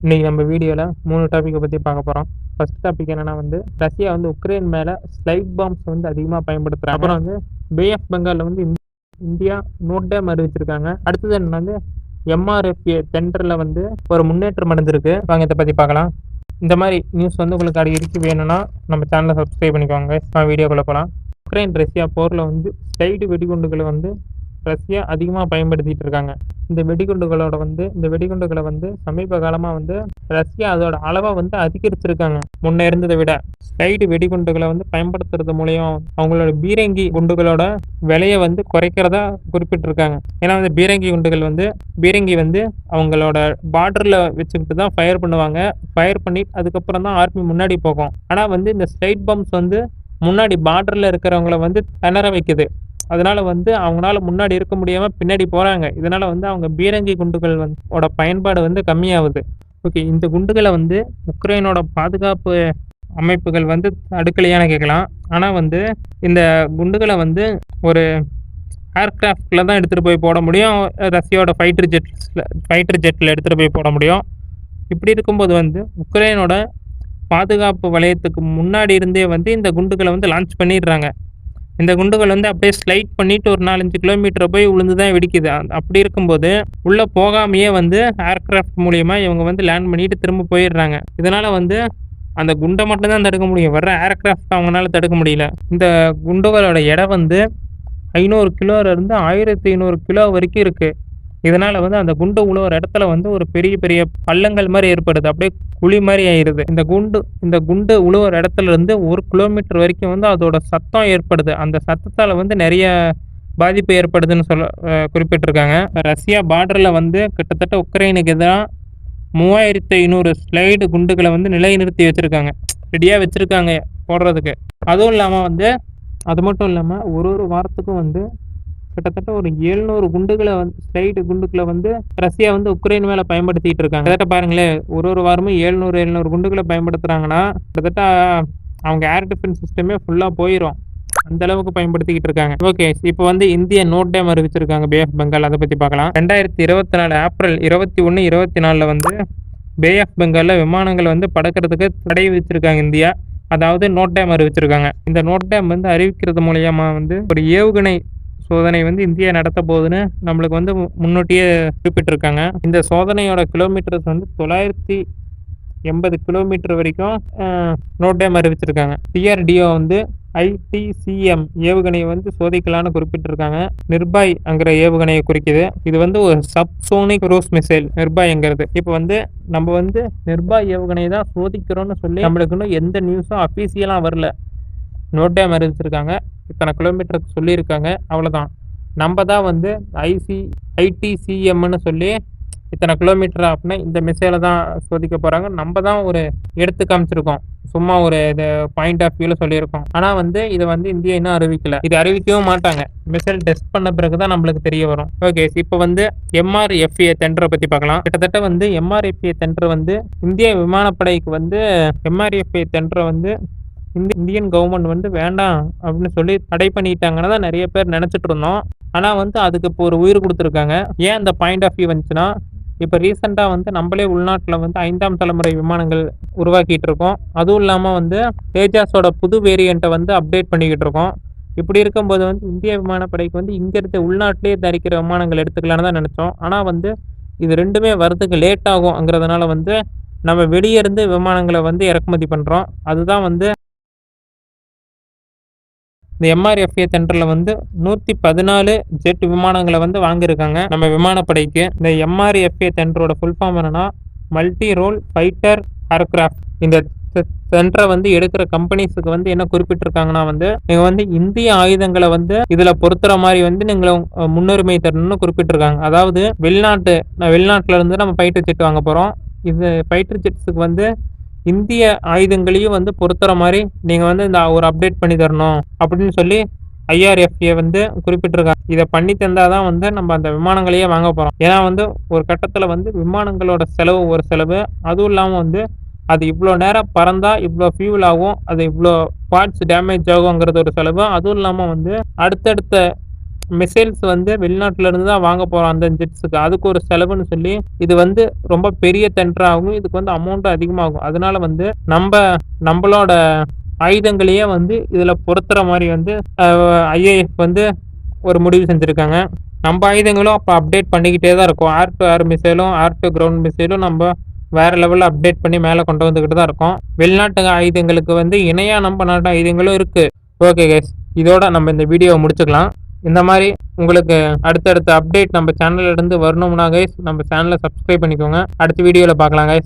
இன்னைக்கு நம்ம வீடியோவில் 3 டாப்பிக்கை பற்றி பார்க்க போகிறோம். ஃபர்ஸ்ட் டாபிக் என்னன்னா ரஷ்யா உக்ரைன் மேலே ஸ்லைட் பாம்ஸ் அதிகமாக பயன்படுத்துகிறாங்க. அப்புறம் பே ஆஃப் பெங்காலில் இந்தியா நோட் டேம் அறிவிச்சிருக்காங்க. அடுத்தது என்னன்னா எம்ஆர்எஃப்ஏ டெண்டரில் ஒரு முன்னேற்றம் அடைஞ்சிருக்கு. வாங்க இதை பற்றி பார்க்கலாம். இந்த மாதிரி நியூஸ் உங்களுக்கு அடிக்கடி வேணும்னா நம்ம சேனலை சப்ஸ்கிரைப் பண்ணிக்கோங்க. வீடியோக்குள்ளே போகலாம். உக்ரைன் ரஷ்யா போரில் ஸ்லைடு வெடிகுண்டுகளை ரஷ்யா அதிகமாக பயன்படுத்திட்டு இருக்காங்க. இந்த வெடிகுண்டுகளை சமீப காலமாக ரஷ்யா அதோட அளவை அதிகரிச்சிருக்காங்க. முன்ன இருந்ததை விட ஸ்லைடு வெடிகுண்டுகளை பயன்படுத்துறது மூலியம் அவங்களோட பீரங்கி குண்டுகளோட விலையை குறைக்கிறதா குறிப்பிட்டிருக்காங்க. ஏன்னா பீரங்கி குண்டுகள் பீரங்கி அவங்களோட பார்டர்ல வச்சுக்கிட்டு தான் ஃபயர் பண்ணுவாங்க. ஃபயர் பண்ணி அதுக்கப்புறம் தான் ஆர்மி முன்னாடி போகும். ஆனால் இந்த ஸ்லைட் பம்ப்ஸ் முன்னாடி பார்டர்ல இருக்கிறவங்கள திணற வைக்குது. அதனால அவங்களால முன்னாடி இருக்க முடியாம பின்னாடி போறாங்க. இதனால அவங்க பீரங்கி குண்டுகள் ஓட பயன்பாடு கம்மியாகுது. ஓகே, இந்த குண்டுகளை உக்ரைனோட பாதுகாப்பு அமைப்புகள் தடுக்கலையான்னு கேட்கலாம். ஆனா இந்த குண்டுகளை ஒரு ஏர்கிராஃப்ட்ல தான் எடுத்துட்டு போய் போட முடியும். ரஷ்யாவோட ஃபைட்டர் ஜெட்ல எடுத்துட்டு போய் போட முடியும். இப்படி இருக்கும்போது உக்ரைனோட பாதுகாப்பு வலயத்துக்கு முன்னாடி இருந்தே இந்த குண்டுகளை லான்ச் பண்ணிடுறாங்க. இந்த குண்டுகள் அப்படியே ஸ்லைட் பண்ணிட்டு ஒரு 4-5 கிலோமீட்டர் போய் விழுந்து தான் வெடிக்குது. அப்படி இருக்கும்போது உள்ள போகாமையே ஏர்கிராஃப்ட் மூலியமா இவங்க லேண்ட் பண்ணிட்டு திரும்ப போயிடுறாங்க. இதனால அந்த குண்டை மட்டும் தான் தடுக்க முடியும். வர்ற ஏர்கிராஃப்ட் அவங்களால தடுக்க முடியல. இந்த குண்டுகளோட எடை 500 கிலோல இருந்து 1500 கிலோ வரைக்கும் இருக்கு. இதனால அந்த குண்டு உழுவுற இடத்துல ஒரு பெரிய பெரிய பள்ளங்கள் மாதிரி ஏற்படுது. அப்படியே குழி மாதிரி ஆயிடுது. இந்த குண்டு உழுவுற இடத்துல இருந்து 1 கிலோமீட்டர் வரைக்கும் அதோட சத்தம் ஏற்படுது. அந்த சத்தத்தால நிறைய பாதிப்பு ஏற்படுதுன்னு குறிப்பிட்டிருக்காங்க. ரஷ்யா பார்டர்ல கிட்டத்தட்ட உக்ரைனுக்கு எதிராக 3500 ஸ்லைடு குண்டுகளை நிலைநிறுத்தி வச்சிருக்காங்க. ரெடியா வச்சிருக்காங்க போடுறதுக்கு. அதுவும் இல்லாம அது மட்டும் இல்லாம ஒரு வாரத்துக்கும் கிட்டத்தட்ட ஒரு 700 குண்டுகளை ஸ்லைடு குண்டுகளை ரஷ்யா உக்ரைன் மேல பயன்படுத்திட்டு இருக்காங்க. கிட்டத்தட்ட பாருங்களேன், ஒரு வாரமும் 700 குண்டுகளை பயன்படுத்துறாங்கன்னா கிட்டத்தட்ட அவங்க ஏர் டிஃபென்ஸ் சிஸ்டமே ஃபுல்லா போயிடும். அந்த அளவுக்கு பயன்படுத்திக்கிட்டு இருக்காங்க. ஓகே, இப்போ இந்திய நோட் டேம் அறிவிச்சிருக்காங்க பே ஆஃப் பெங்கால். அதை பத்தி பார்க்கலாம். 2024 ஏப்ரல் 21, 24 பே ஆஃப் பெங்கால்ல விமானங்கள் பறக்கிறதுக்கு தடை விதிச்சிருக்காங்க இந்தியா. அதாவது நோட் டேம் அறிவிச்சிருக்காங்க. இந்த நோட் டேம் அறிவிக்கிறது மூலியமா ஒரு ஏவுகணை சோதனை இந்தியா நடத்த போகுதுன்னு நம்மளுக்கு முன்னோட்டியே குறிப்பிட்டிருக்காங்க. இந்த சோதனையோட கிலோமீட்டர்ஸ் 980 கிலோமீட்டர் வரைக்கும் நோட் டேம் அறிவிச்சிருக்காங்க. டிஆர்டிஓ ITCM ஏவுகணையை சோதிக்கலான்னு குறிப்பிட்டிருக்காங்க. நிர்பாய்ங்கிற ஏவுகணையை குறிக்குது. இது ஒரு சப்சோனிக் க்ரூஸ் மிசைல் நிர்பாய்ங்கிறது. இப்போ நம்ம நிர்பாய் ஏவுகணையை தான் சோதிக்கிறோம்னு சொல்லி நம்மளுக்கு இன்னும் எந்த நியூஸும் அஃபீஷியலா வரல. நோட் டேம் அறிவிச்சிருக்காங்க, இத்தனை கிலோமீட்டருக்கு சொல்லியிருக்காங்க, அவ்வளோதான். நம்ம தான் ITCMன்னு சொல்லி இத்தனை கிலோமீட்டர் அப்படின்னா இந்த மிசைலை தான் சோதிக்க போகிறாங்க. நம்ம தான் ஒரு எடுத்து காமிச்சிருக்கோம், சும்மா ஒரு இது பாயிண்ட் ஆஃப் வியூவில் சொல்லியிருக்கோம். ஆனால் இதை இந்தியா இன்னும் அறிவிக்கல. இது அறிவிக்கவும் மாட்டாங்க. மிசைல் டெஸ்ட் பண்ண பிறகு தான் நம்மளுக்கு தெரிய வரும். ஓகே, இப்போ MRFA டெண்டரை பற்றி பார்க்கலாம். கிட்டத்தட்ட MRFA டெண்டர் இந்திய விமானப்படைக்கு MRFA டெண்டரை இந்தியன் கவர்மெண்ட் வேண்டாம் அப்படின்னு சொல்லி தடை பண்ணிட்டாங்கன்னா தான் நிறைய பேர் நினைச்சிட்டு இருந்தோம். ஆனா அதுக்கு இப்போ ஒரு உயிர் கொடுத்துருக்காங்க. ஏன் அந்த பாயிண்ட் ஆஃப் வியூ வந்துச்சுன்னா, இப்போ ரீசெண்டாக நம்மளே உள்நாட்டில் 5ஆம் தலைமுறை விமானங்கள் உருவாக்கிட்டு இருக்கோம். அதுவும் இல்லாமல் தேஜாஸோட புது வேரியண்ட்டை அப்டேட் பண்ணிக்கிட்டு இருக்கோம். இப்படி இருக்கும்போது இந்திய விமானப்படைக்கு இங்க இருக்க உள்நாட்டிலேயே தயாரிக்கிற விமானங்கள் எடுத்துக்கலான்னு தான் நினைச்சோம். ஆனால் இது ரெண்டுமே வரதுக்கு லேட் ஆகும்ங்கிறதுனால நம்ம வெளியே இருந்து விமானங்களை இறக்குமதி பண்றோம். அதுதான் இந்த MRFA டெண்டர்ல 114 ஜெட் விமானங்களை வாங்கியிருக்காங்க நம்ம விமானப்படைக்கு. இந்த MRFA டெண்டரோட ஃபுல் ஃபார்ம் என்னன்னா மல்டி ரோல் ஃபைட்டர் ஏர்கிராஃப்ட். இந்த டெண்டரை எடுக்கிற கம்பெனிஸுக்கு என்ன குறிப்பிட்டிருக்காங்கன்னா நீங்க இந்திய ஆயுதங்களை இதுல பொறுத்துற மாதிரி நீங்க முன்னுரிமை தரணும்னு குறிப்பிட்டிருக்காங்க. அதாவது வெளிநாட்டுல இருந்து நம்ம ஃபைட்டர் ஜெட் வாங்க போறோம். இது ஃபைட்டர் ஜெட்ஸுக்கு இந்திய ஆயுதங்களையும் பொறுத்துற மாதிரி நீங்க இந்த ஒரு அப்டேட் பண்ணி தரணும் அப்படின்னு சொல்லி IRFA குறிப்பிட்டிருக்காங்க. இதை பண்ணி தந்தாதான் நம்ம அந்த விமானங்களையே வாங்க போறோம். ஏன்னா ஒரு கட்டத்துல விமானங்களோட செலவு ஒரு செலவு, அதுவும் இல்லாம அது இவ்வளோ நேரம் பறந்தா இவ்வளோ ஃபியூல் ஆகும், அது இவ்வளோ பார்ட்ஸ் டேமேஜ் ஆகுங்கிறது ஒரு செலவு. அதுவும் இல்லாம அடுத்தடுத்த மிசைல்ஸ் வந்து வெளிநாட்டுல இருந்து தான் வாங்க போறோம் அந்த ஜெட்ஸுக்கு. அதுக்கு ஒரு செலவுன்னு சொல்லி இது வந்து ரொம்ப பெரிய டெண்டர் ஆகும். இதுக்கு வந்து அமௌண்ட் அதிகமாகும். அதனால வந்து நம்மளோட ஆயுதங்களையே வந்து இதுல பொருத்துற மாதிரி வந்து ஐஏஎஃப் வந்து ஒரு முடிவு செஞ்சிருக்காங்க. நம்ம ஆயுதங்களும் அப்போ அப்டேட் பண்ணிக்கிட்டே தான் இருக்கும். ஏர் டு ஏர் மிசைலும் ஏர் டு கிரவுண்ட் மிசைலும் நம்ம வேற லெவலில் அப்டேட் பண்ணி மேலே கொண்டு வந்துக்கிட்டு தான் இருக்கோம். வெளிநாட்டு ஆயுதங்களுக்கு வந்து இணையா நம்ம நாட்டு ஆயுதங்களும் இருக்கு. ஓகே கைஸ், இதோட நம்ம இந்த வீடியோவை முடிச்சுக்கலாம். இந்த மாதிரி உங்களுக்கு அடுத்தடுத்த அப்டேட் நம்ம சேனல்ல இருந்து வரணும்னா கைஸ் நம்ம சேனலை சப்ஸ்கிரைப் பண்ணிக்கோங்க. அடுத்த வீடியோவில் பார்க்கலாம் கைஸ்.